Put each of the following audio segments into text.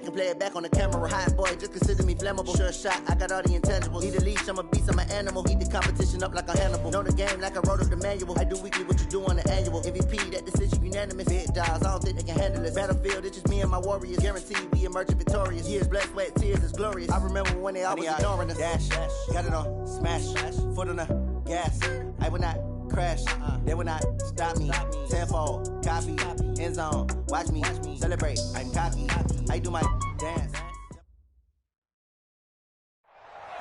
back and play it back on the camera. Hot boy, just consider me flammable. Sure shot, I got all the intangibles. Need a leash, I'm a beast, I'm an animal. Heat the competition up like a Hannibal. Know the game like I wrote up the manual. I do weekly what you do on the annual. MVP, that decision unanimous. Big dogs, I don't think they can handle it. Battlefield, it's just me and my warriors. Guaranteed we emerging victorious. Years, blood, sweat, tears is glorious. I remember when they always ignoring us. Dash, got it on, smash, foot on the gas. I will not crash, they will not stop me. Tenfold, copy, end zone, watch me celebrate. I'm cocky, I do my dance.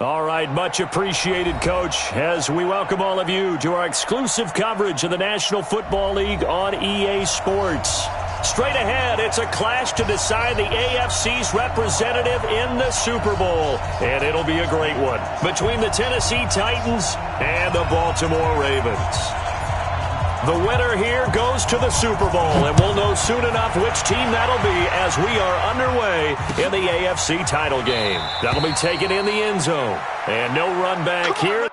All right, much appreciated, Coach, as we welcome all of you to our exclusive coverage of the National Football League on EA Sports. Straight ahead, it's a clash to decide the AFC's representative in the Super Bowl, and it'll be a great one between the Tennessee Titans and the Baltimore Ravens. The winner here goes to the Super Bowl, and we'll know soon enough which team that'll be as we are underway in the AFC title game. That'll be taken in the end zone, and no run back here.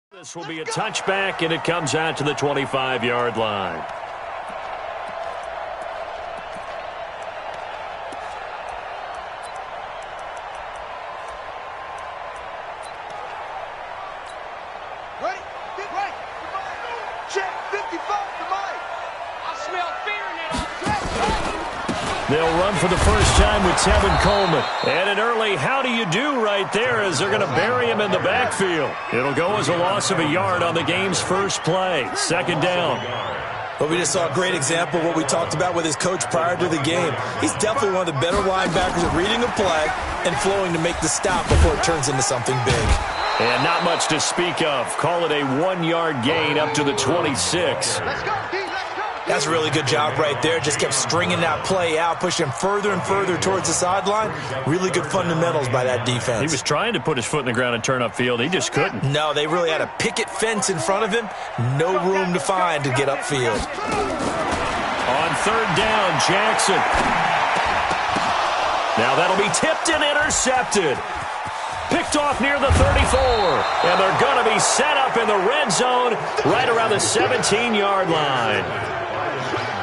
This will be a touchback, and it comes out to the 25-yard line. Right, check 55 to Mike. I smell fear now. They'll run for the first time with Tevin Coleman. And an early how do you do right there as they're going to bury him in the backfield. It'll go as a loss of a yard on the game's first play. Second down. But we just saw a great example of what we talked about with his coach prior to the game. He's definitely one of the better linebackers at reading a play and flowing to make the stop before it turns into something big. And not much to speak of. Call it a 1-yard gain up to the 26. Let's go, D. That's a really good job right there. Just kept stringing that play out, pushing him further and further towards the sideline. Really good fundamentals by that defense. He was trying to put his foot in the ground and turn upfield. He just couldn't. No, they really had a picket fence in front of him. No room to find to get upfield. On third down, Jackson. Now that'll be tipped and intercepted. Picked off near the 34. And they're going to be set up in the red zone right around the 17-yard line.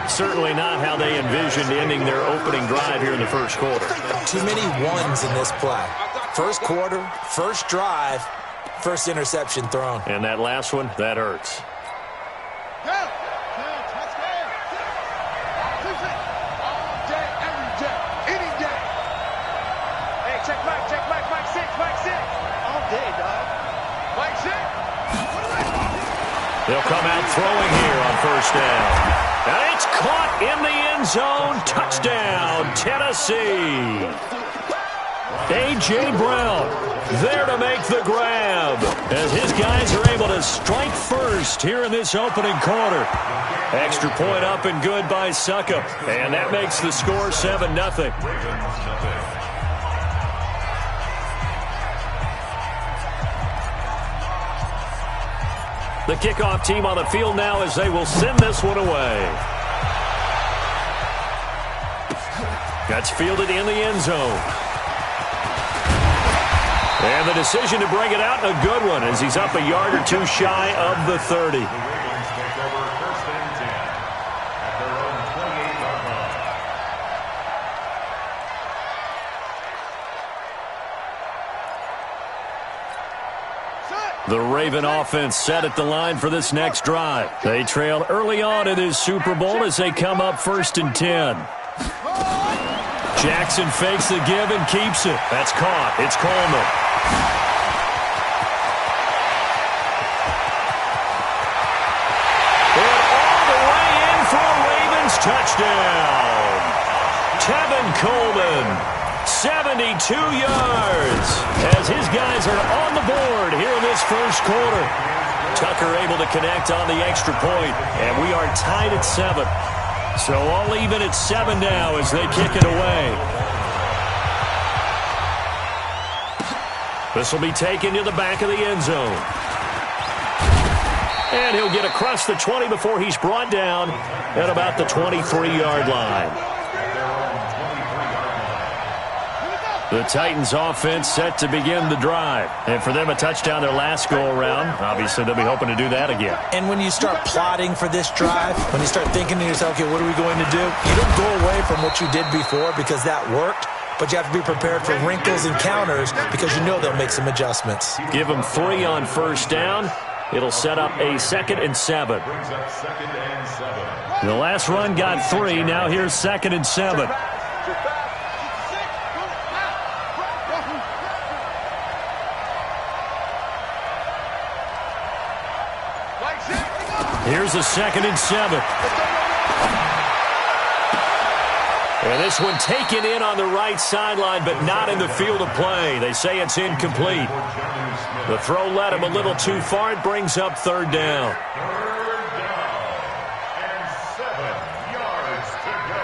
Certainly not how they envisioned ending their opening drive here in the first quarter. Too many ones in this play. First quarter, first drive, first interception thrown. And that last one, that hurts. They'll come out throwing here on first down. And it's caught in the end zone. Touchdown, Tennessee. A.J. Brown there to make the grab as his guys are able to strike first here in this opening quarter. Extra point up and good by Suckup. And that makes the score 7-0. The kickoff team on the field now as they will send this one away. That's fielded in the end zone. And the decision to bring it out, a good one, as he's up a yard or two shy of the 30. The Raven offense set at the line for this next drive. They trail early on in this Super Bowl as they come up 1st and 10. Jackson fakes the give and keeps it. That's caught. It's Coleman. And all the way in for a Ravens touchdown. Tevin Coleman. 72 yards as his guys are on the board here in this first quarter. Tucker able to connect on the extra point, and we are tied at 7. So all even at 7 now as they kick it away. This will be taken to the back of the end zone. And he'll get across the 20 before he's brought down at about the 23-yard line. The Titans offense set to begin the drive. And for them, a touchdown their last go-around. Obviously, they'll be hoping to do that again. And when you start plotting for this drive, when you start thinking to yourself, okay, what are we going to do? You don't go away from what you did before because that worked. But you have to be prepared for wrinkles and counters because you know they'll make some adjustments. Give them 3 on first down. It'll set up a 2nd and 7. The last run got 3. Now here's 2nd and 7. Here's a 2nd and 7. And this one taken in on the right sideline, but not in the field of play. They say it's incomplete. The throw led him a little too far. It brings up 3rd down. And 7 yards to go.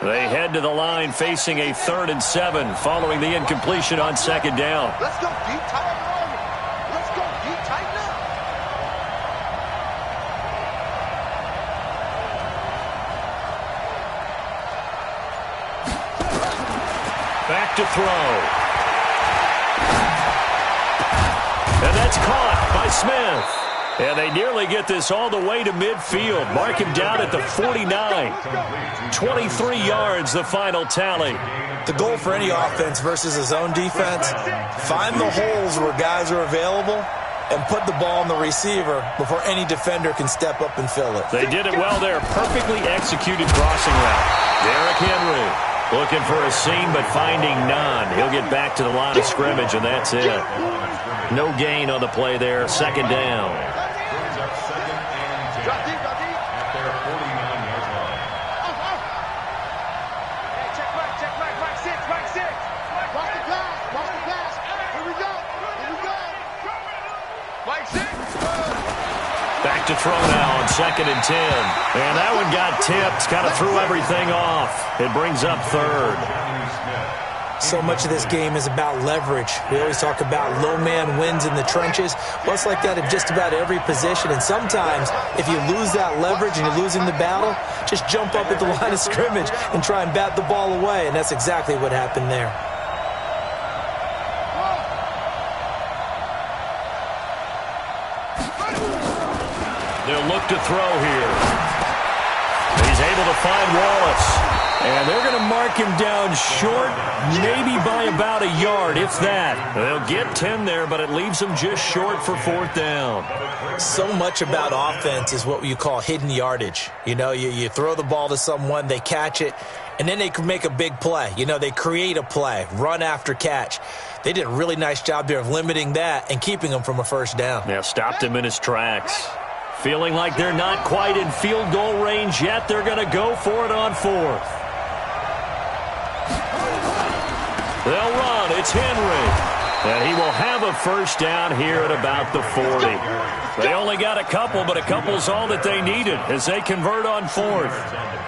They head to the line facing a 3rd and 7 following the incompletion on 2nd down. Let's go deep, tight end. Let's go deep, tight end. Back to throw. And that's caught by Smith. And they nearly get this all the way to midfield. Mark him down at the 49. 23 yards, the final tally. The goal for any offense versus a zone defense, find the holes where guys are available and put the ball on the receiver before any defender can step up and fill it. They did it well there. Perfectly executed crossing route. Derrick Henry looking for a seam but finding none. He'll get back to the line of scrimmage, and that's it. No gain on the play there. 2nd down. Back to throw now on 2nd and 10. And that one got tipped. Kind of threw everything off. It brings up 3rd. So much of this game is about leverage. We always talk about low man wins in the trenches. Well, it's like that at just about every position. And sometimes, if you lose that leverage and you're losing the battle, just jump up at the line of scrimmage and try and bat the ball away. And that's exactly what happened there. They'll look to throw here. He's able to find Wallace. And they're going to mark him down short, maybe by about a yard, if that. They'll get 10 there, but it leaves them just short for 4th down. So much about offense is what you call hidden yardage. You know, you throw the ball to someone, they catch it, and then they can make a big play. You know, they create a play, run after catch. They did a really nice job there of limiting that and keeping him from a 1st down. Yeah, stopped him in his tracks. Feeling like they're not quite in field goal range yet, they're going to go for it on 4th. They'll run. It's Henry. And he will have a 1st down here at about the 40. They only got a couple, but a couple's all that they needed as they convert on 4th.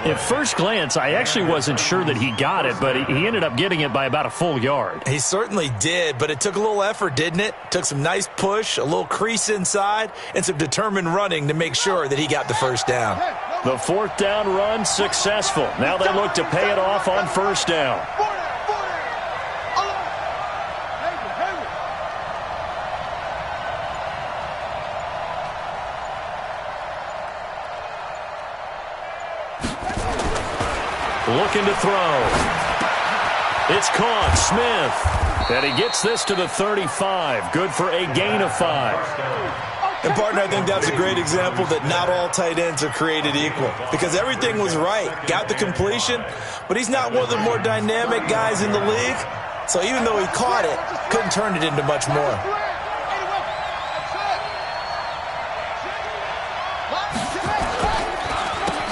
At first glance, I actually wasn't sure that he got it, but he ended up getting it by about a full yard. He certainly did, but it took a little effort, didn't it? Took some nice push, a little crease inside, and some determined running to make sure that he got the 1st down. The 4th down run successful. Now they look to pay it off on 1st down. Looking to throw. It's caught. Smith. And he gets this to the 35. Good for a gain of 5. And, partner, I think that's a great example that not all tight ends are created equal because everything was right. Got the completion, but he's not one of the more dynamic guys in the league. So even though he caught it, couldn't turn it into much more.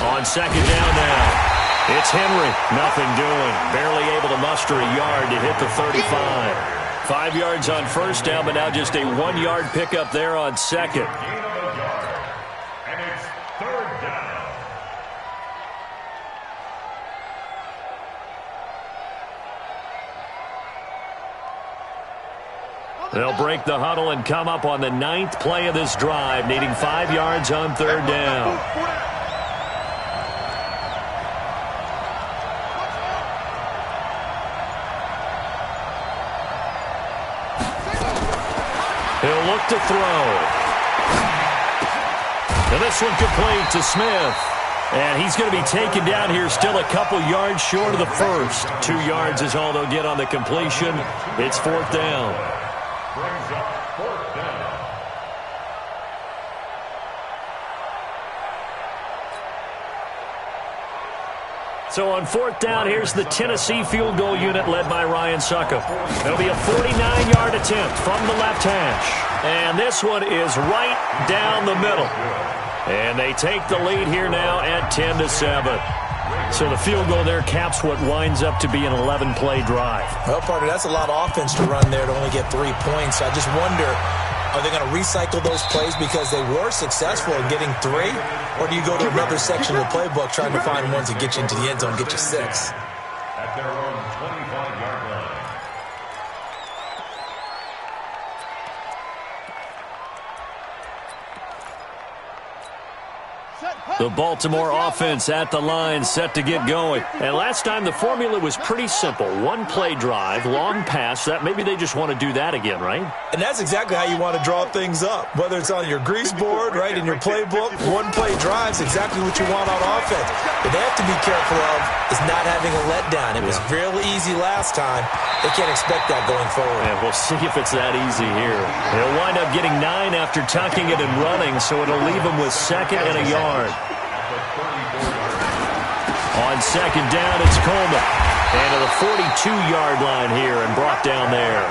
On 2nd down now. It's Henry. Nothing doing. Barely able to muster a yard to hit the 35. 5 yards on 1st down, but now just a 1-yard pickup there on 2nd. down. They'll break the huddle and come up on the 9th play of this drive, needing 5 yards on 3rd down. He'll look to throw. And this one complete to Smith. And he's going to be taken down here still a couple yards short of the first. 2 yards is all they'll get on the completion. It's 4th down. Brings up 4th down. So on 4th down, here's the Tennessee field goal unit led by Ryan Succop. It'll be a 49-yard attempt from the left hash. And this one is right down the middle. And they take the lead here now at 10-7. So the field goal there caps what winds up to be an 11-play drive. Well, partner, that's a lot of offense to run there to only get 3 points. I just wonder, are they going to recycle those plays because they were successful in getting 3? Or do you go to another section of the playbook trying to find ones that get you into the end zone, get you 6? At their own 25-yard line. The Baltimore offense at the line, set to get going. And last time the formula was pretty simple. 1-play drive, long pass. That maybe they just want to do that again, right? And that's exactly how you want to draw things up. Whether it's on your grease board, right, in your playbook, 1-play drive's exactly what you want on offense. But they have to be careful of is not having a letdown. It was real easy last time. They can't expect that going forward. Yeah, we'll see if it's that easy here. They'll wind up getting 9 after tucking it and running, so it'll leave them with 2nd and a yard. On 2nd down, it's Coleman. And to the 42-yard line here and brought down there.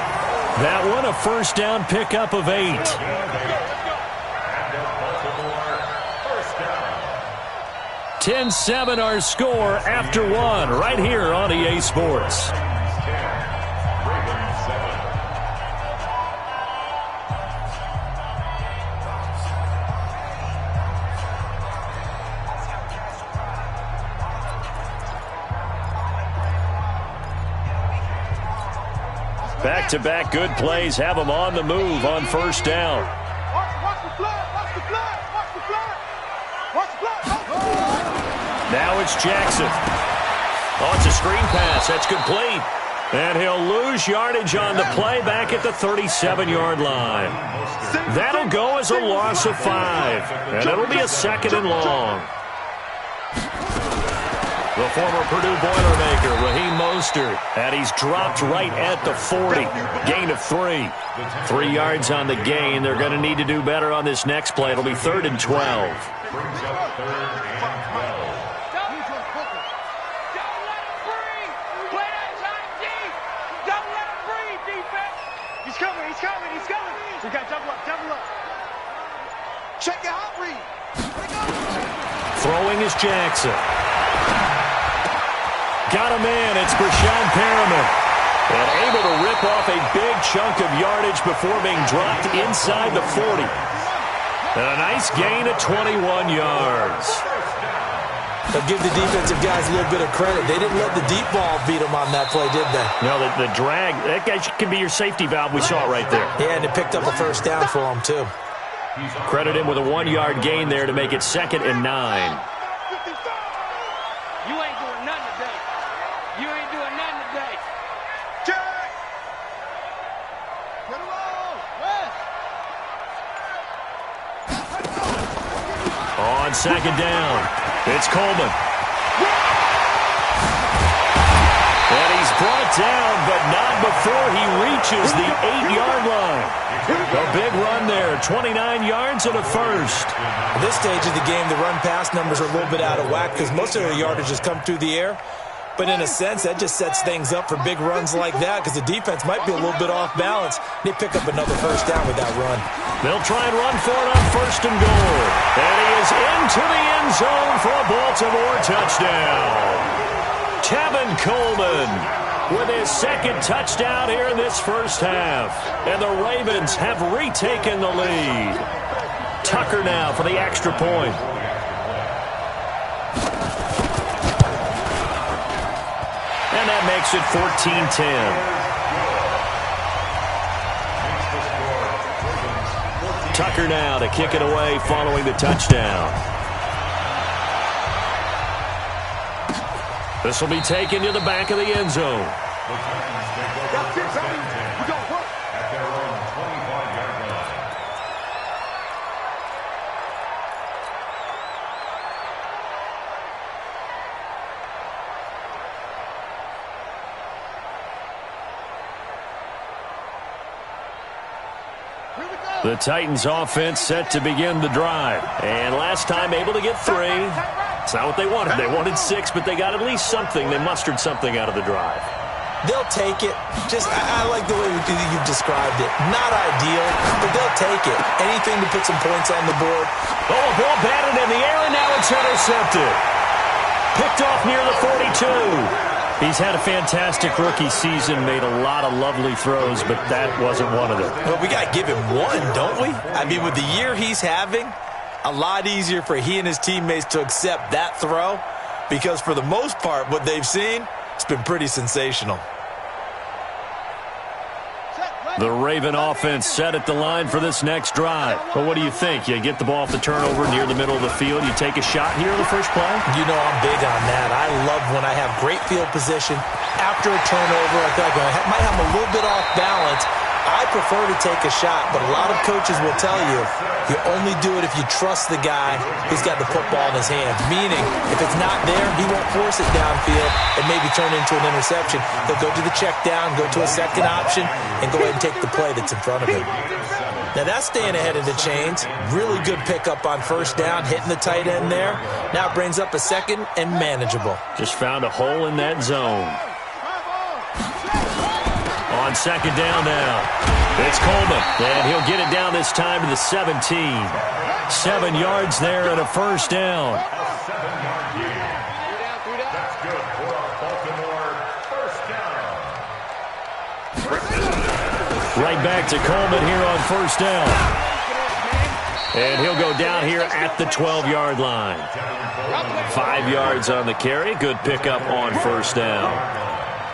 That one, a 1st down pickup of 8. 10-7 our score after 1 right here on EA Sports. Back-to-back good plays have them on the move on 1st down. Now it's Jackson. Oh, it's a screen pass. That's complete. And he'll lose yardage on the play back at the 37-yard line. That'll go as a loss of 5. And it'll be a 2nd and long. The former Purdue Boilermaker, Raheem Mostert, and he's dropped right at the 40. Gain of 3. 3 yards on the gain. They're going to need to do better on this next play. It'll be 3rd and 12. Brings up 3rd and 12. Don't let him breathe. Play that time deep. Don't let him breathe, defense. He's coming. We got double up. Check your hot read. Throwing is Jackson. Got a man, it's Brashad Perriman. And able to rip off a big chunk of yardage before being dropped inside the 40. And a nice gain of 21 yards. But give the defensive guys a little bit of credit. They didn't let the deep ball beat them on that play, did they? No, the drag, that guy can be your safety valve. We saw it right there. Yeah, and it picked up a 1st down for them, too. Credit him with a 1-yard gain there to make it 2nd and 9. You ain't doing nothing today. You ain't doing nothing today. Check. Get him on. West. On 2nd down, it's Coleman. And he's brought down, but not before he reaches the 8-yard line. A big run there, 29 yards and a 1st. At this stage of the game, the run-pass numbers are a little bit out of whack because most of their yardage has come through the air. But in a sense, that just sets things up for big runs like that because the defense might be a little bit off balance. They pick up another 1st down with that run. They'll try and run for it on 1st and goal. And he is into the end zone for a Baltimore touchdown. Tevin Coleman with his 2nd touchdown here in this 1st half. And the Ravens have retaken the lead. Tucker now for the extra point. And that makes it 14-10. Tucker now to kick it away following the touchdown. This will be taken to the back of the end zone. That's it, baby. We got work. At their own 25-yard line. The Titans offense set to begin the drive. And last time able to get 3. It's not what they wanted. They wanted 6, but they got at least something. They mustered something out of the drive. They'll take it. I like the way you've described it. Not ideal, but they'll take it. Anything to put some points on the board. Oh, a ball batted in the air, and now it's intercepted. Picked off near the 42. He's had a fantastic rookie season, made a lot of lovely throws, but that wasn't one of them. Well, we got to give him one, don't we? I mean, with the year he's having, a lot easier for he and his teammates to accept that throw because for the most part, what they've seen, it's been pretty sensational. The Raven offense set at the line for this next drive. Well, what do you think? You get the ball off the turnover near the middle of the field. You take a shot here in the first play? You know I'm big on that. I love when I have great field position. After a turnover, I feel like I might have a little bit off balance. I prefer to take a shot, but a lot of coaches will tell you you only do it if you trust the guy who's got the football in his hands. Meaning, if it's not there, he won't force it downfield and maybe turn it into an interception. He'll go to the check down, go to a second option, and go ahead and take the play that's in front of him. Now, that's staying ahead of the chains. Really good pickup on first down, hitting the tight end there. Now it brings up a second and manageable. Just found a hole in that zone. On second down now, it's Coleman, and he'll get it down this time to the 17. 7 yards there and a first down. A 7-yard gain. That's good for a Baltimore first down. Right back to Coleman here on first down. And he'll go down here at the 12-yard line. 5 yards on the carry. Good pickup on first down.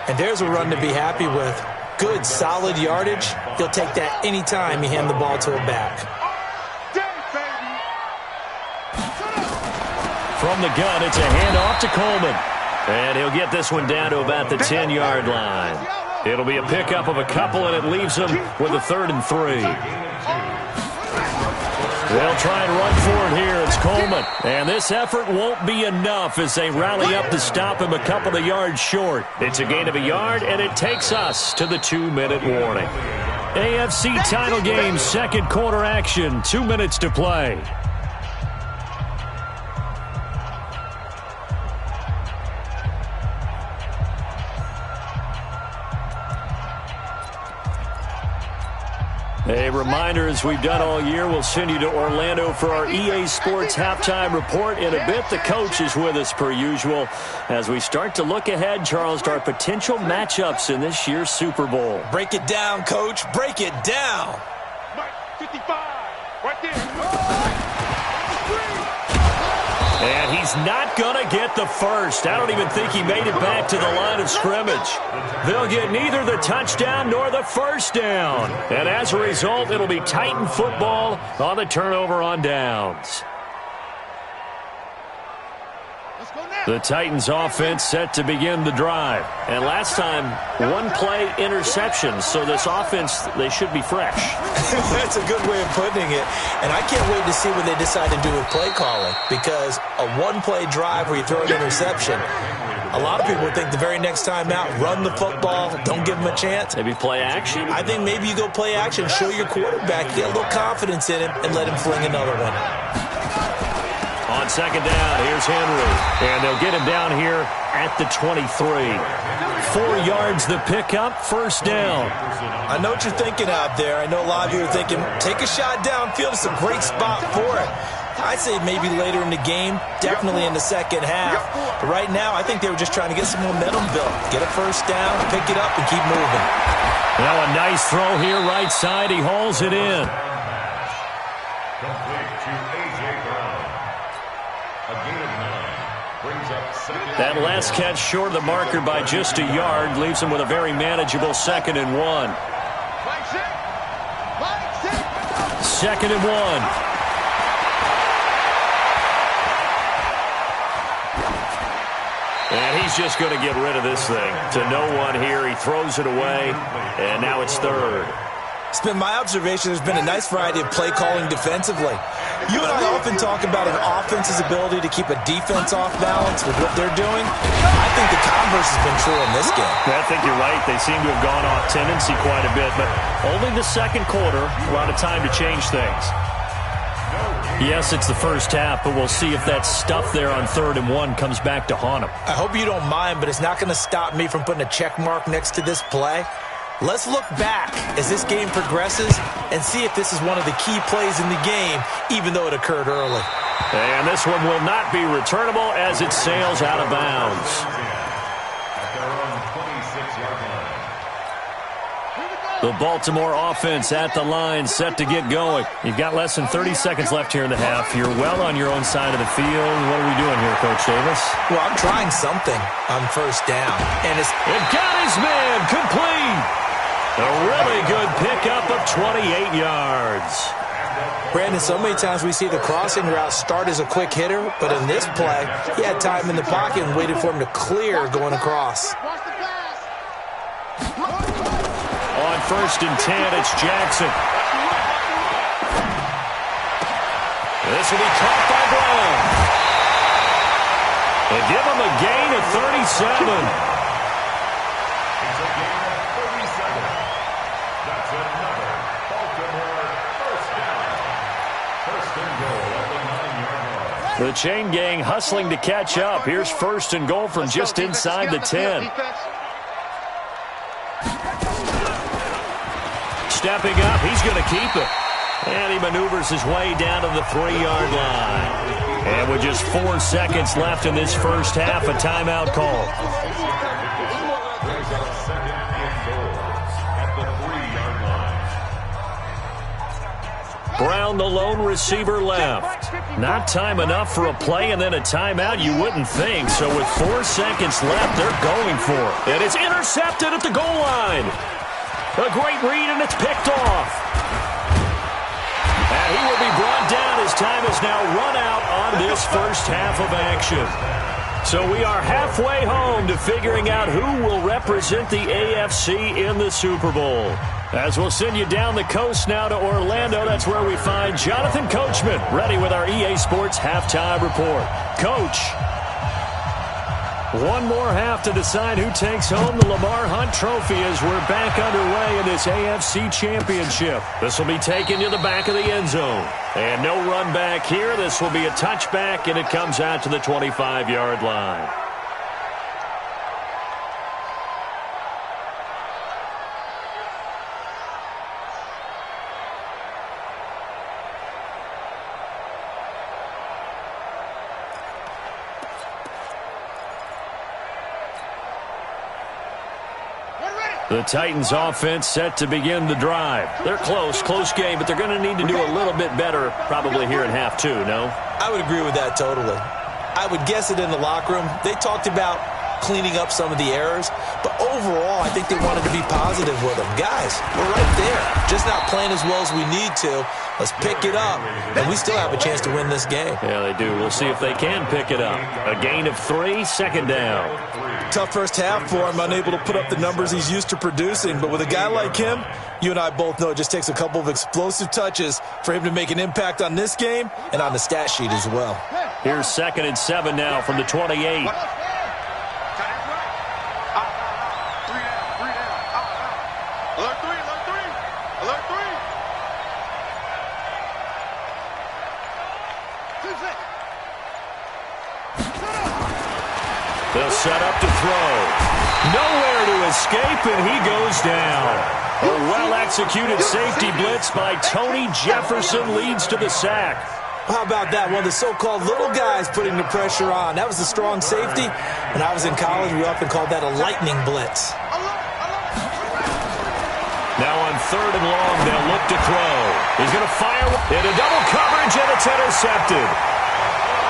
And there's a run to be happy with. Good, solid yardage. He'll take that anytime you hand the ball to a back. From the gun, it's a handoff to Coleman. And he'll get this one down to about the 10-yard line. It'll be a pickup of a couple, and it leaves him with a 3rd and 3. They'll try and run for it here. It's Coleman. And this effort won't be enough as they rally up to stop him a couple of yards short. It's a gain of a yard, and it takes us to the 2-minute warning. AFC title game, second quarter action, 2 minutes to play. A reminder, as we've done all year, we'll send you to Orlando for our EA Sports halftime report. In a bit, the coach is with us per usual as we start to look ahead, Charles, to our potential matchups in this year's Super Bowl. Break it down, Coach. Break it down. Mike, 55, right there. And he's not going to get the first. I don't even think he made it back to the line of scrimmage. They'll get neither the touchdown nor the first down. And as a result, it'll be Titan football on the turnover on downs. The Titans offense set to begin the drive. And last time, 1-play interception. So this offense, they should be fresh. That's a good way of putting it. And I can't wait to see what they decide to do with play calling. Because a 1-play drive where you throw an interception, a lot of people would think the very next time out, run the football, don't give them a chance. Maybe play action? I think maybe you go play action, show your quarterback, get a little confidence in him, and let him fling another one. On second down, here's Henry. And they'll get him down here at the 23. 4 yards the pickup, first down. I know what you're thinking out there. I know a lot of you are thinking, take a shot downfield. It's a great spot for it. I'd say maybe later in the game, definitely in the second half. But right now, I think they were just trying to get some momentum built. Get a first down, pick it up, and keep moving. Now a nice throw here, right side. He hauls it in. Complete to A.J. Brown. A gain of 9. That last catch short of the marker by just a yard leaves him with a very manageable 2nd and 1. 2nd and 1. And he's just going to get rid of this thing. To no one here. He throws it away, and now it's 3rd. It's been my observation there's been a nice variety of play calling defensively. You and I often talk about an offense's ability to keep a defense off balance with what they're doing. I think the converse has been true in this game. I think you're right. They seem to have gone off tendency quite a bit, but only the 2nd quarter, a lot of time to change things. Yes, it's the first half, but we'll see if that stuff there on 3rd and 1 comes back to haunt him. I hope you don't mind, but it's not going to stop me from putting a check mark next to this play. Let's look back as this game progresses and see if this is one of the key plays in the game, even though it occurred early. And this one will not be returnable as it sails out of bounds. The Baltimore offense at the line, set to get going. You've got less than 30 seconds left here in the half. You're well on your own side of the field. What are we doing here, Coach Davis? Well, I'm trying something on 1st down. And it got his man complete. A really good pickup of 28 yards. Brandon, so many times we see the crossing route start as a quick hitter, but in this play, he had time in the pocket and waited for him to clear going across. On 1st and 10, it's Jackson. This will be caught by Brown. They give him a gain of 37. It's a gain of 37. That's another Baltimore first down. 1st and goal at the 9-yard line. The chain gang hustling to catch up. Here's 1st and goal from just inside the 10. Stepping up, he's going to keep it. And he maneuvers his way down to the 3-yard line. And with just 4 seconds left in this first half, a timeout call. Brown, the lone receiver, left. Not time enough for a play and then a timeout, you wouldn't think. So with 4 seconds left, they're going for it. And it's intercepted at the goal line. A great read, and it's picked off. And he will be brought down as time is now run out on this first half of action. So we are halfway home to figuring out who will represent the AFC in the Super Bowl. As we'll send you down the coast now to Orlando, that's where we find Jonathan Coachman, ready with our EA Sports Halftime Report. Coach, one more half to decide who takes home the Lamar Hunt Trophy as we're back underway in this AFC Championship. This will be taken to the back of the end zone. And no run back here. This will be a touchback, and it comes out to the 25-yard line. The Titans offense set to begin the drive. They're close game, but they're going to need to do a little bit better probably here in half 2, no? I would agree with that totally. I would guess it in the locker room. They talked about cleaning up some of the errors, but overall, I think they wanted to be positive with them. Guys, we're right there, just not playing as well as we need to. Let's pick it up, and we still have a chance to win this game. Yeah, they do. We'll see if they can pick it up. A gain of 3, 2nd down. Tough first half for him, unable to put up the numbers he's used to producing, but with a guy like him, you and I both know it just takes a couple of explosive touches for him to make an impact on this game and on the stat sheet as well. Here's 2nd and 7 now from the 28. They'll set up to throw. Nowhere to escape, and he goes down. A well-executed safety blitz by Tony Jefferson leads to the sack. How about that? One of the so-called little guys putting the pressure on. That was the strong safety. When I was in college, we often called that a lightning blitz. Now on 3rd and long, they'll look to throw. He's going to fire into double coverage, and it's intercepted.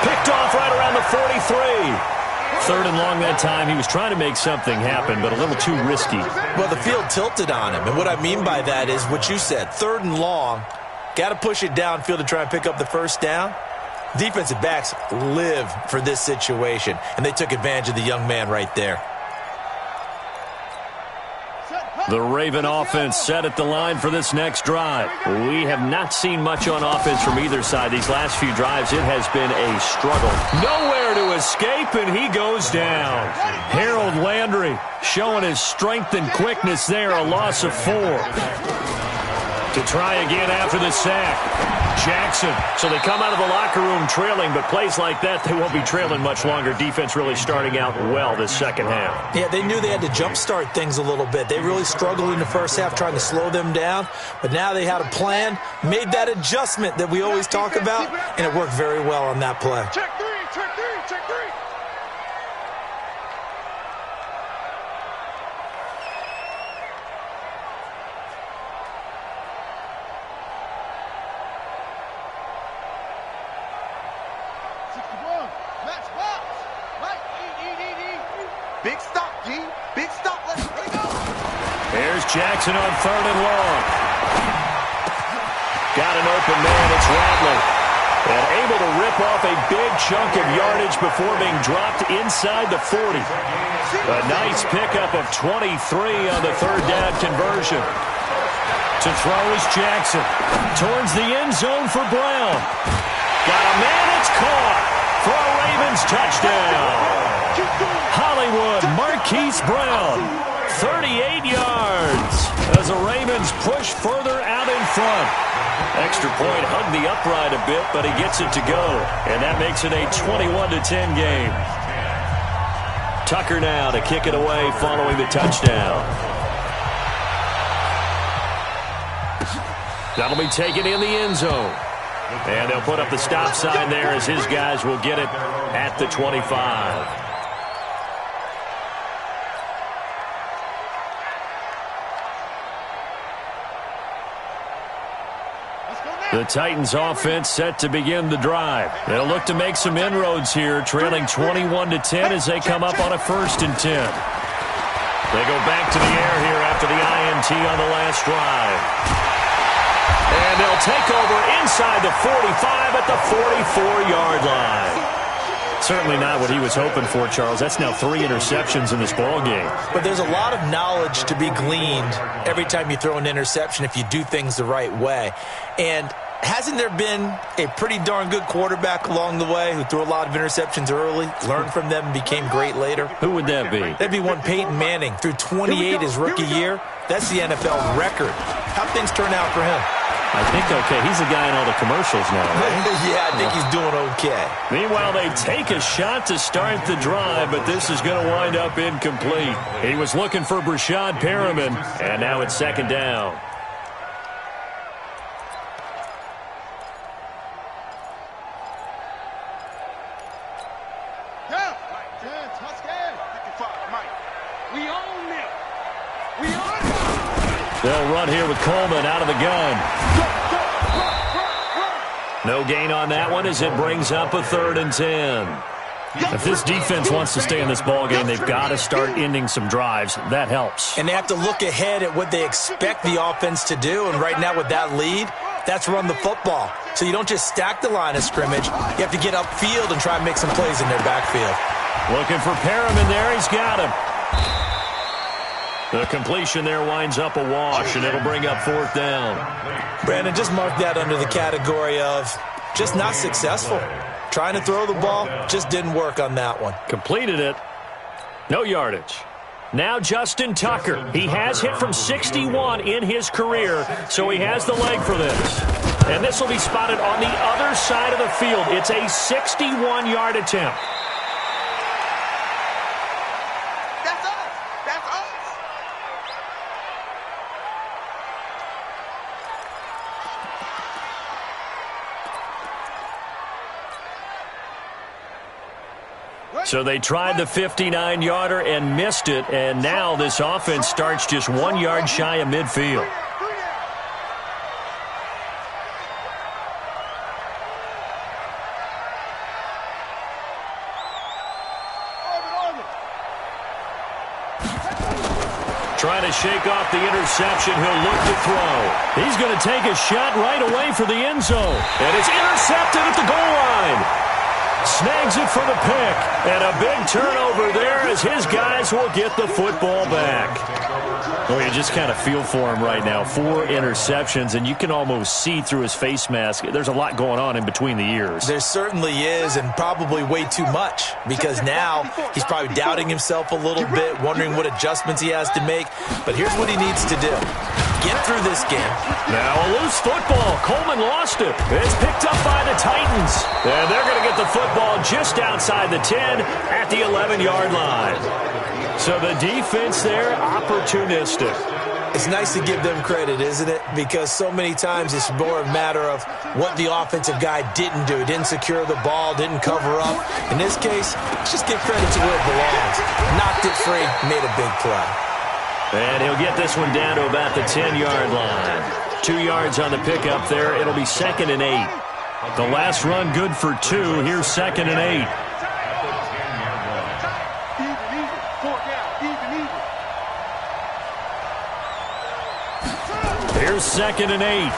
Picked off right around the 45, 3rd and long that time. He was trying to make something happen, but a little too risky. Well, the field tilted on him, and what I mean by that is what you said, 3rd and long. Got to push it downfield to try and pick up the first down. Defensive backs live for this situation, and they took advantage of the young man right there. The Raven offense set at the line for this next drive. We have not seen much on offense from either side. These last few drives, it has been a struggle. Nowhere to escape, and he goes down. Harold Landry showing his strength and quickness there, a loss of 4. To try again after the sack. Jackson. So they come out of the locker room trailing, but plays like that, they won't be trailing much longer. Defense really starting out well this second half. Yeah, they knew they had to jumpstart things a little bit. They really struggled in the first half trying to slow them down, but now they had a plan, made that adjustment that we always talk about, and it worked very well on that play. Check 3, check 3, check 3. Big stop, G. Big stop. Let's go. Here's Jackson on 3rd and long. Got an open man. It's Ratley. And able to rip off a big chunk of yardage before being dropped inside the 40. A nice pickup of 23 on the 3rd down conversion. To throw is Jackson. Towards the end zone for Brown. Got a man. It's caught for a Ravens touchdown. Hollywood Marquise Brown, 38 yards as the Ravens push further out in front. Extra point hugged the upright a bit, but he gets it to go, and that makes it a 21-10 game. Tucker now to kick it away following the touchdown. That'll be taken in the end zone. And they'll put up the stop sign there as his guys will get it at the 25. The Titans offense set to begin the drive. They'll look to make some inroads here, trailing 21-10 as they come up on a 1st and 10. They go back to the air here after the INT on the last drive. And they'll take over inside the 45 at the 44-yard line. Certainly not what he was hoping for, Charles. That's now 3 interceptions in this ball game. But there's a lot of knowledge to be gleaned every time you throw an interception if you do things the right way. And hasn't there been a pretty darn good quarterback along the way who threw a lot of interceptions early, learned from them, and became great later? Who would that be? That'd be one Peyton Manning. Threw 28 his rookie year. That's the NFL record. How'd things turn out for him? I think okay. He's the guy in all the commercials now, right? Yeah, I think he's doing okay. Meanwhile, they take a shot to start the drive, but this is going to wind up incomplete. He was looking for Brashad Perriman, and now it's 2nd down. They'll run here with Coleman out of the gun. No gain on that one as it brings up a 3rd and 10. If this defense wants to stay in this ball game, they've got to start ending some drives. That helps. And they have to look ahead at what they expect the offense to do. And right now with that lead, that's run the football. So you don't just stack the line of scrimmage. You have to get upfield and try and make some plays in their backfield. Looking for Perriman there. He's got him. The completion there winds up a wash, and it'll bring up 4th down. Brandon, just mark that under the category of just not successful. Trying to throw the ball, just didn't work on that one. Completed it. No yardage. Now Justin Tucker. He has hit from 61 in his career, so he has the leg for this. And this will be spotted on the other side of the field. It's a 61-yard attempt. So they tried the 59-yarder and missed it, and now this offense starts just 1 yard shy of midfield. Trying to shake off the interception. He'll look to throw. He's going to take a shot right away for the end zone. And it's intercepted at the goal line. Snags it for the pick. And a big turnover there as his guys will get the football back. Oh, you just kind of feel for him right now. 4 interceptions, and you can almost see through his face mask. There's a lot going on in between the ears. There certainly is, and probably way too much, because now he's probably doubting himself a little bit, wondering what adjustments he has to make. But here's what he needs to do. Get through this game. Now a loose football. Coleman lost it. It's picked up by the Titans. And they're going to get the football just outside the 10 at the 11-yard line. So the defense there, opportunistic. It's nice to give them credit, isn't it? Because so many times it's more a matter of what the offensive guy didn't do. Didn't secure the ball, didn't cover up. In this case, let's just give credit to where it belongs. Knocked it free, made a big play. And he'll get this one down to about the 10-yard line. 2 yards on the pickup there. It'll be 2nd and 8. The last run good for 2. Here's 2nd and 8. Here's 2nd and 8.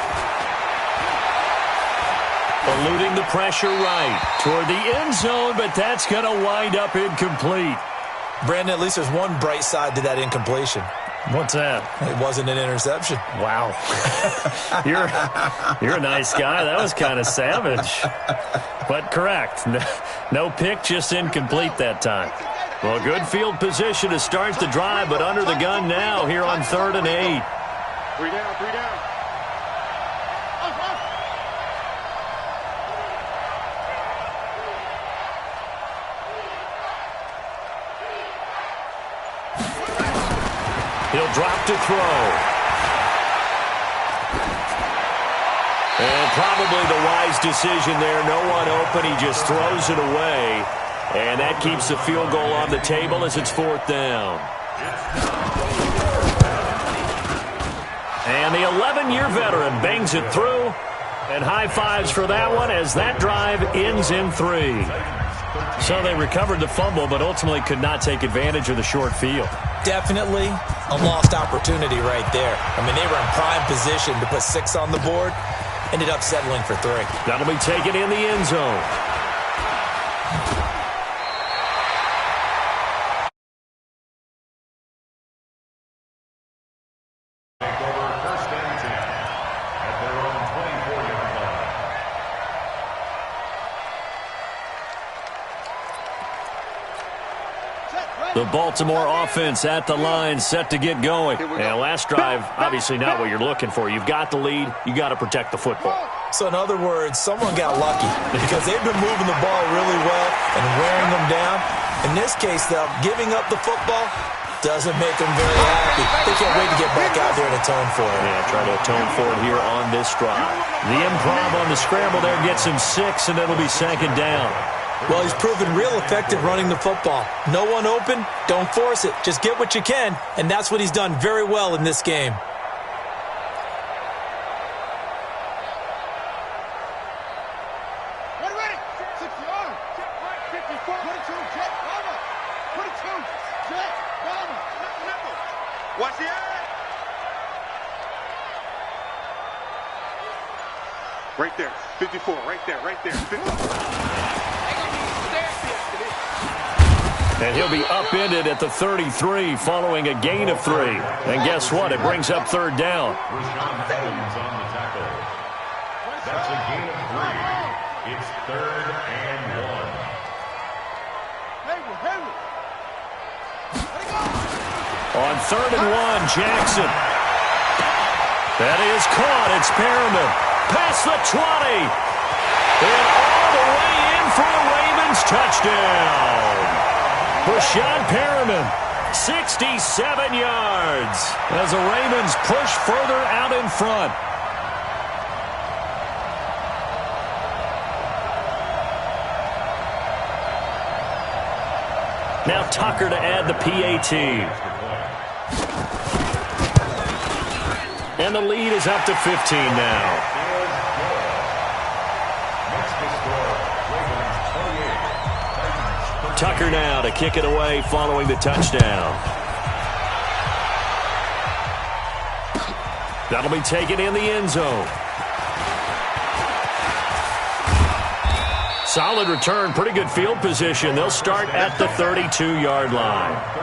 Eluding the pressure right toward the end zone, but that's going to wind up incomplete. Brandon, at least there's one bright side to that incompletion. What's that? It wasn't an interception. Wow. You're a nice guy. That was kind of savage. But correct. No pick, just incomplete that time. Well, good field position to start the drive, but under the gun now here on 3rd and 8. 3 down, 3 down. He'll drop to throw. And probably the wise decision there. No one open. He just throws it away. And that keeps the field goal on the table as it's 4th down. And the 11-year veteran bangs it through. And high fives for that one as that drive ends in 3. So they recovered the fumble, but ultimately could not take advantage of the short field. Definitely a lost opportunity right there. I mean, they were in prime position to put 6 on the board. Ended up settling for 3. That'll be taken in the end zone. The Baltimore offense at the line, set to get going. And last drive, obviously not what you're looking for. You've got the lead. You got to protect the football. So in other words, someone got lucky because they've been moving the ball really well and wearing them down. In this case, though, giving up the football doesn't make them very happy. They can't wait to get back out there and atone for it. Yeah, try to atone for it here on this drive. The improv on the scramble there gets him 6, and it'll be 2nd down. Well, he's proven real effective running the football. No one open, don't force it. Just get what you can, and that's what he's done very well in this game. Ready, 60 on. 54. 22, jet, bomber. 22, jet, bomber. Watch the eye. Right there, 54, right there, right there. 54. And he'll be upended at the 33 following a gain of 3. And guess what? It brings up 3rd down. That's a gain of 3. It's 3rd and 1. On 3rd and 1, Jackson. That is caught. It's Perriman. Past the 20. And all the way in for a Ravens touchdown. Rashad Perriman, 67 yards as the Ravens push further out in front. Now Tucker to add the PAT. And the lead is up to 15 now. Tucker now to kick it away following the touchdown. That'll be taken in the end zone. Solid return, pretty good field position. They'll start at the 32-yard line.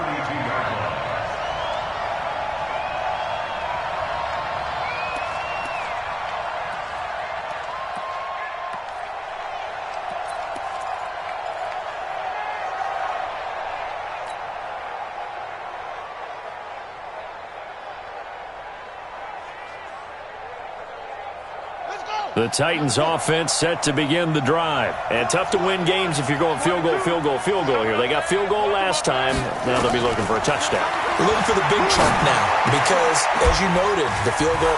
The Titans offense set to begin the drive. And tough to win games if you're going field goal, field goal, field goal here. They got field goal last time. Now they'll be looking for a touchdown. We're looking for the big chunk now because, as you noted, the field goal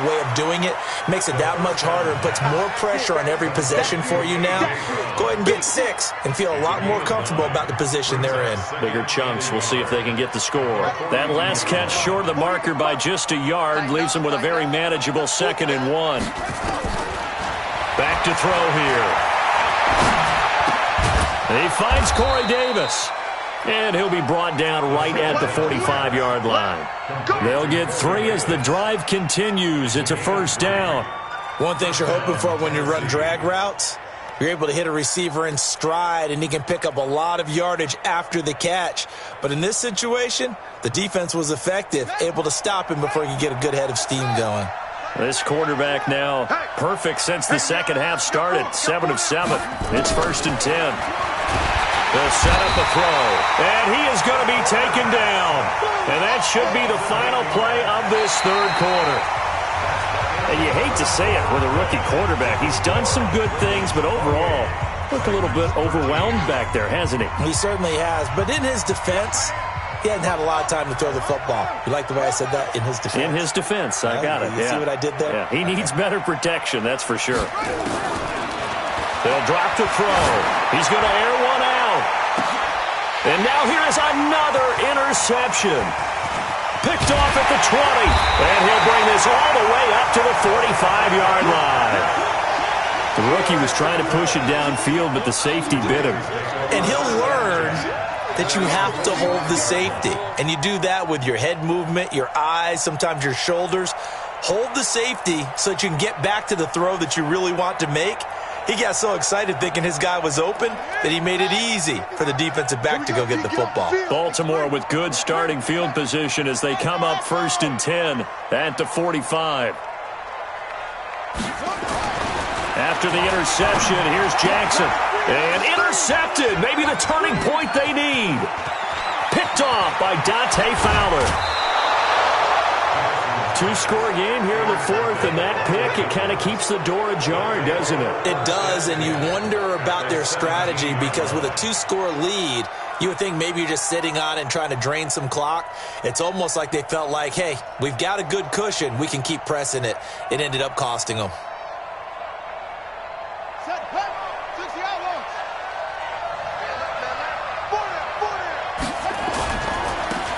way of doing it makes it that much harder and puts more pressure on every possession for you now. Go ahead and get 6 and feel a lot more comfortable about the position they're in. Bigger chunks. We'll see if they can get the score. That last catch short of the marker by just a yard leaves them with a very manageable 2nd and 1. Back to throw here. He finds Corey Davis. And he'll be brought down right at the 45-yard line. They'll get 3 as the drive continues. It's a first down. One thing you're hoping for when you run drag routes, you're able to hit a receiver in stride, and he can pick up a lot of yardage after the catch. But in this situation, the defense was effective, able to stop him before he could get a good head of steam going. This quarterback now perfect since the second half started. 7 of 7. It's 1st and 10. They'll set up a throw. And he is going to be taken down. And that should be the final play of this third quarter. And you hate to say it with a rookie quarterback. He's done some good things, but overall, looked a little bit overwhelmed back there, hasn't he? He certainly has. But in his defense, he hadn't had a lot of time to throw the football. You like the way I said that? In his defense. In his defense. I got it. You see what I did there? Yeah. He needs better protection, that's for sure. They'll drop to throw. He's going to air one out. And now here is another interception. Picked off at the 20. And he'll bring this all the way up to the 45-yard line. The rookie was trying to push it downfield, but the safety bit him. And he'll learn that you have to hold the safety. And you do that with your head movement, your eyes, sometimes your shoulders. Hold the safety so that you can get back to the throw that you really want to make. He got so excited thinking his guy was open that he made it easy for the defensive back to go get the football. Baltimore with good starting field position as they come up 1st and 10 at the 45. After the interception, here's Jackson. And intercepted. Maybe the turning point they need. Picked off by Dante Fowler. 2-score game here in the 4th, and that pick, it kind of keeps the door ajar, doesn't it? It does, and you wonder about their strategy because with a 2-score lead, you would think maybe you're just sitting on it and trying to drain some clock. It's almost like they felt like, hey, we've got a good cushion. We can keep pressing it. It ended up costing them.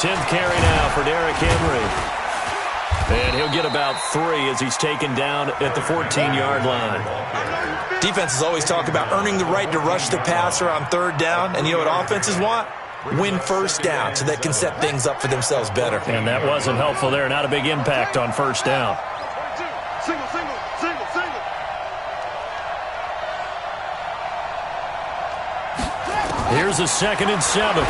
10th carry now for Derrick Henry. And he'll get about 3 as he's taken down at the 14-yard line. Defenses always talk about earning the right to rush the passer on 3rd down. And you know what offenses want? Win 1st down so they can set things up for themselves better. And that wasn't helpful there. Not a big impact on 1st down. Single, single, single, single. Here's a 2nd and 7.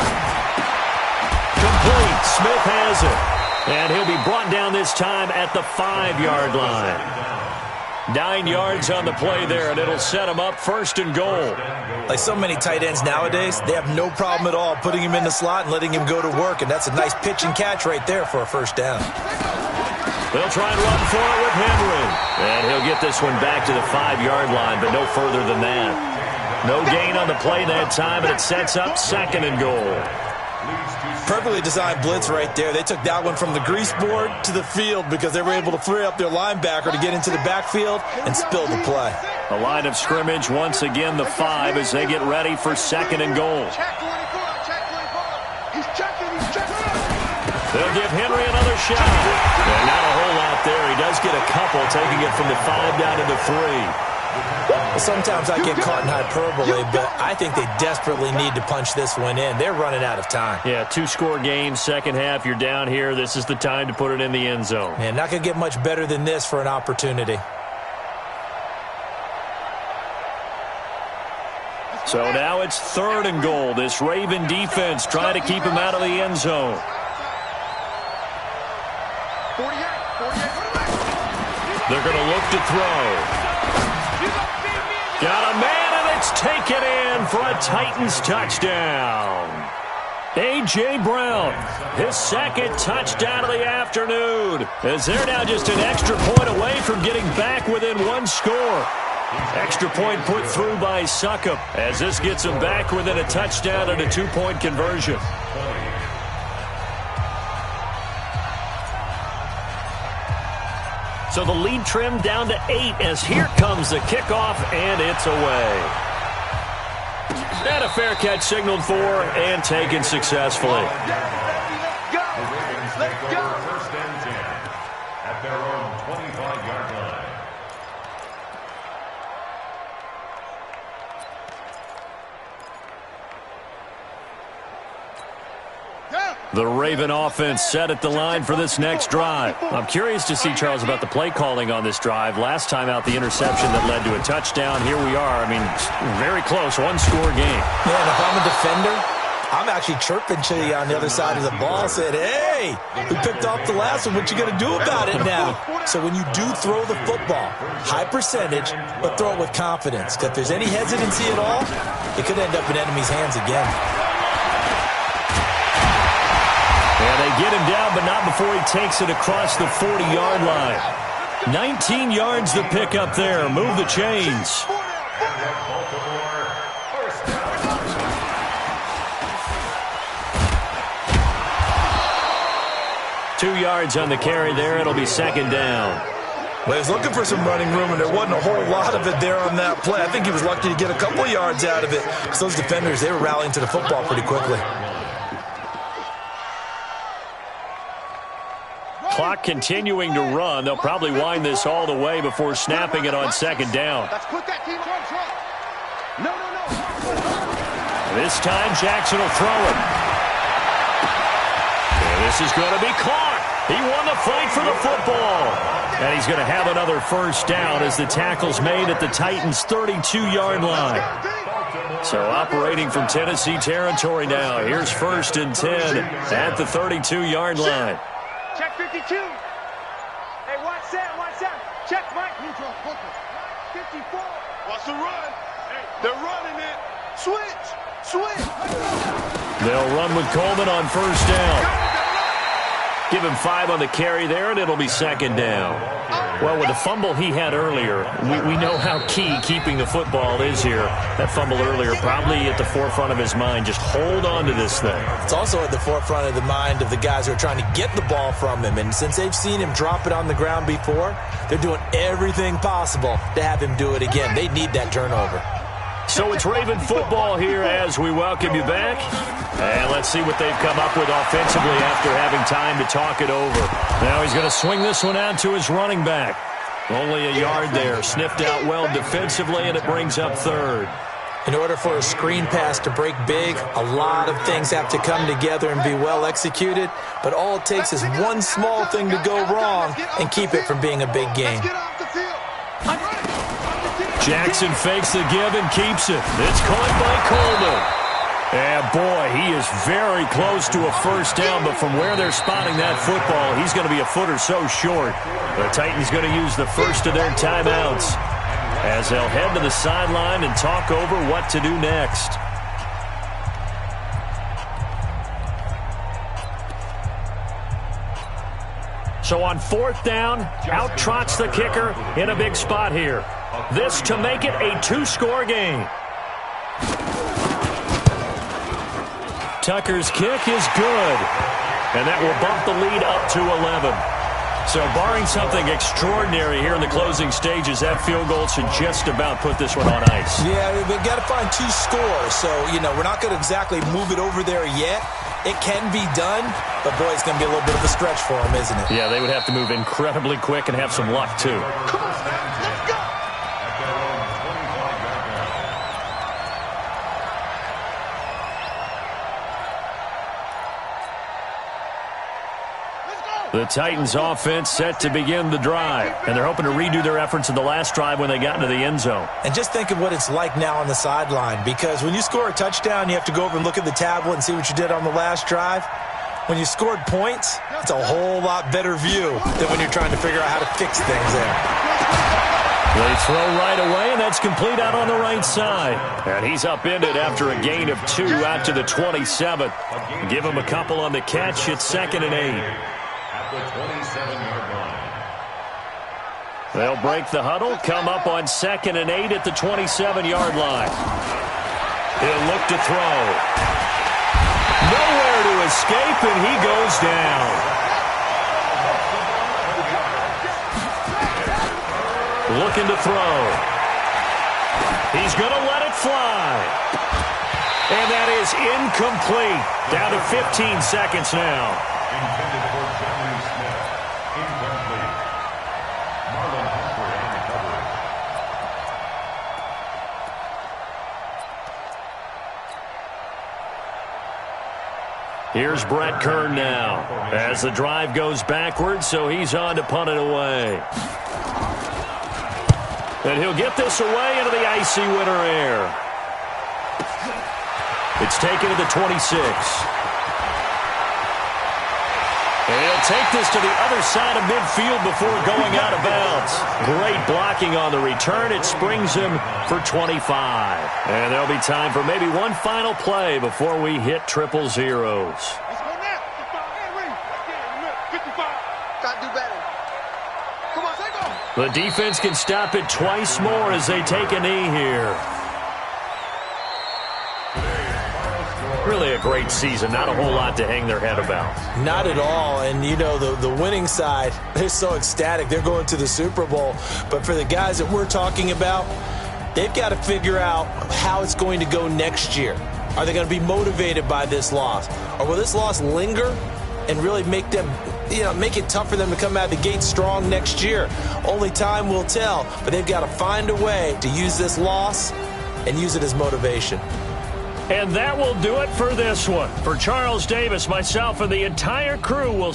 Complete. Smith has it. And he'll be brought down this time at the 5-yard line. 9 yards on the play there, and it'll set him up 1st and goal. Like so many tight ends nowadays, they have no problem at all putting him in the slot and letting him go to work, and that's a nice pitch and catch right there for a 1st down. They'll try and run for it with Henry. And he'll get this one back to the 5-yard line, but no further than that. No gain on the play that time, and it sets up 2nd and goal. Perfectly designed blitz right there. They took that one from the grease board to the field because they were able to free up their linebacker to get into the backfield and spill the play. A line of scrimmage, once again the 5 as they get ready for 2nd and goal. They'll give Henry another shot. And not a whole lot there. He does get a couple, taking it from the 5 down to the 3. Well, sometimes I get caught in hyperbole, but I think they desperately need to punch this one in. They're running out of time. Yeah, two-score game, second half, you're down here. This is the time to put it in the end zone. Man, not going to get much better than this for an opportunity. So now it's 3rd and goal. This Raven defense trying to keep him out of the end zone. 48. They're going to look to throw. Got a man, and it's taken in for a Titans touchdown. A.J. Brown, his 2nd touchdown of the afternoon, as they're now just an extra point away from getting back within 1 score. Extra point put through by Succop, as this gets them back within a touchdown and a 2-point conversion. So the lead trimmed down to 8 as here comes the kickoff, and it's away. And a fair catch signaled for and taken successfully. Let's go. First and 10 at their own 25-yard line. The Raven offense set at the line for this next drive. I'm curious to see, Charles, about the play calling on this drive. Last time out, the interception that led to a touchdown. Here we are. I mean, very close, 1-score game. Man, if I'm a defender, I'm actually chirping to you on the other side of the ball, saying, hey, we picked off the last one. What you going to do about it now? So when you do throw the football, high percentage, but throw it with confidence. Because if there's any hesitancy at all, it could end up in enemy's hands again. And they get him down, but not before he takes it across the 40-yard line. 19 yards to pick up there. Move the chains. 2 yards on the carry there. It'll be 2nd down. Well, he was looking for some running room, and there wasn't a whole lot of it there on that play. I think he was lucky to get a couple of yards out of it. Because those defenders, they were rallying to the football pretty quickly. Clock continuing to run. They'll probably wind this all the way before snapping it on 2nd down. Let's put that team on track. No. This time, Jackson will throw it. And this is going to be caught. He won the fight for the football. And he's going to have another first down as the tackle's made at the Titans' 32-yard line. So operating from Tennessee territory now. Here's 1st and 10 at the 32-yard line. Check 52. Hey, watch that. Check, Mike. 54. Watch the run. Hey, they're running it. Switch. They'll run with Coleman on 1st down. Give him 5 on the carry there, and it'll be 2nd down. Well, with the fumble he had earlier, we know how key keeping the football is here. That fumble earlier probably at the forefront of his mind. Just hold on to this thing. It's also at the forefront of the mind of the guys who are trying to get the ball from him. And since they've seen him drop it on the ground before, they're doing everything possible to have him do it again. They need that turnover. So it's Raven football here as we welcome you back. And let's see what they've come up with offensively after having time to talk it over. Now he's going to swing this one out to his running back. Only a yard there. Sniffed out well defensively, and it brings up 3rd. In order for a screen pass to break big, a lot of things have to come together and be well executed. But all it takes is one small thing to go wrong and keep it from being a big game. Jackson fakes the give and keeps it. It's caught by Coleman. And boy, he is very close to a first down, but from where they're spotting that football, he's going to be a foot or so short. The Titans going to use the first of their timeouts as they'll head to the sideline and talk over what to do next. So on 4th down, out trots the kicker in a big spot here. This to make it a 2-score game. Tucker's kick is good, and that will bump the lead up to 11. So barring something extraordinary here in the closing stages, that field goal should just about put this one on ice. Yeah, we've got to find 2 scores. So, we're not going to exactly move it over there yet. It can be done, but boy, it's going to be a little bit of a stretch for them, isn't it? Yeah, they would have to move incredibly quick and have some luck, too. Come on, let's go. The Titans offense set to begin the drive, and they're hoping to redo their efforts in the last drive when they got into the end zone. And just think of what it's like now on the sideline, because when you score a touchdown, you have to go over and look at the tablet and see what you did on the last drive. When you scored points, it's a whole lot better view than when you're trying to figure out how to fix things there. They throw right away, and that's complete out on the right side. And he's upended after a gain of 2 out to the 27. Give him a couple on the catch. It's 2nd and 8. At the 27-yard line. They'll break the huddle, come up on 2nd and 8 at the 27-yard line. He'll look to throw. Nowhere to escape, and he goes down. Looking to throw. He's going to let it fly. And that is incomplete. Down to 15 seconds now. Intended for Jeremy Smith. Incomplete. Marlon Humphrey on the coverage. Here's Brett Kern now as the drive goes backwards, so he's on to punt it away. And he'll get this away into the icy winter air. It's taken to the 26. And he'll take this to the other side of midfield before going out of bounds. Great blocking on the return. It springs him for 25. And there'll be time for maybe one final play before we hit 000. Let's go now. 55. Gotta do better. Come on, take off. The defense can stop it twice more as they take a knee here. Really a great season. Not a whole lot to hang their head about. Not at all. And, you know, the winning side, they're so ecstatic. They're going to the Super Bowl. But for the guys that we're talking about, they've got to figure out how it's going to go next year. Are they going to be motivated by this loss? Or will this loss linger and really make them, make it tough for them to come out of the gate strong next year? Only time will tell. But they've got to find a way to use this loss and use it as motivation. And that will do it for this one. For Charles Davis, myself, and the entire crew will